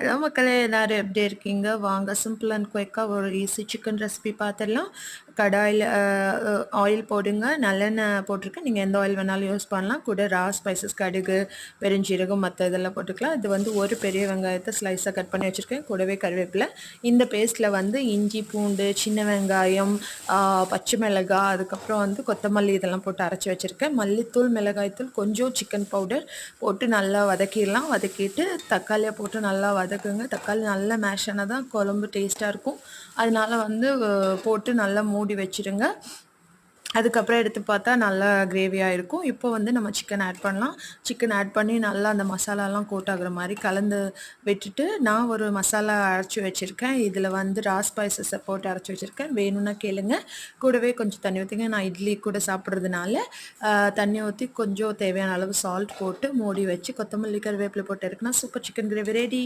Hello மக்களே, எல்லாரும் எப்படி இருக்கீங்க? வாங்க சிம்பிள் அண்ட் குயிக்காக ஒரு ஈஸி சிக்கன் ரெசிபி பார்த்துடலாம். கடாயில் ஆயில் போடுங்க. நல்லெண்ணெய் போட்டிருக்கேன். நீங்கள் எந்த ஆயில் வேணாலும் யூஸ் பண்ணலாம். கூட ரா ஸ்பைசஸ், கடுகு, பெருஞ்சீரகம், மற்ற இதெல்லாம் போட்டுக்கலாம். இது வந்து ஒரு பெரிய வெங்காயத்தை ஸ்லைஸாக கட் பண்ணி வச்சுருக்கேன். கூடவே கருவேப்பிலை. இந்த பேஸ்ட்டில் வந்து இஞ்சி, பூண்டு, சின்ன வெங்காயம், பச்சை மிளகாய், அதுக்கப்புறம் வந்து கொத்தமல்லி இதெல்லாம் போட்டு அரைச்சி வச்சுருக்கேன். மல்லித்தூள், மிளகாய்த்தூள், கொஞ்சம் சிக்கன் பவுடர் போட்டு நல்லா வதக்கிடலாம். வதக்கிட்டு தக்காளியை போட்டு நல்லா வதக்குங்க. தக்காளி நல்லா மேஷ் ஆனால் தான் குழம்பு டேஸ்ட்டாக இருக்கும். அதனால வந்து போட்டு நல்லா மூடி வச்சுருங்க. அதுக்கப்புறம் எடுத்து பார்த்தா நல்லா கிரேவியாக இருக்கும். இப்போ வந்து நம்ம சிக்கன் ஆட் பண்ணலாம். சிக்கன் ஆட் பண்ணி நல்லா அந்த மசாலாலாம் கோட் ஆகுற மாதிரி கலந்து விட்டுட்டு, நான் ஒரு மசாலா அரைச்சி வச்சுருக்கேன். இதில் வந்து ரா ஸ்பைசஸை போட்டு அரைச்சி வச்சுருக்கேன். வேணும்னா கேளுங்க. கூடவே கொஞ்சம் தண்ணி ஊற்றிங்க. நான் இட்லி கூட சாப்பிட்றதுனால தண்ணி ஊற்றி கொஞ்சம் தேவையான அளவு சால்ட் போட்டு மூடி வச்சு கொத்தமல்லி கருவேப்பிலை போட்டு இருக்குன்னா சூப்பர் சிக்கன் கிரேவி ரெடி.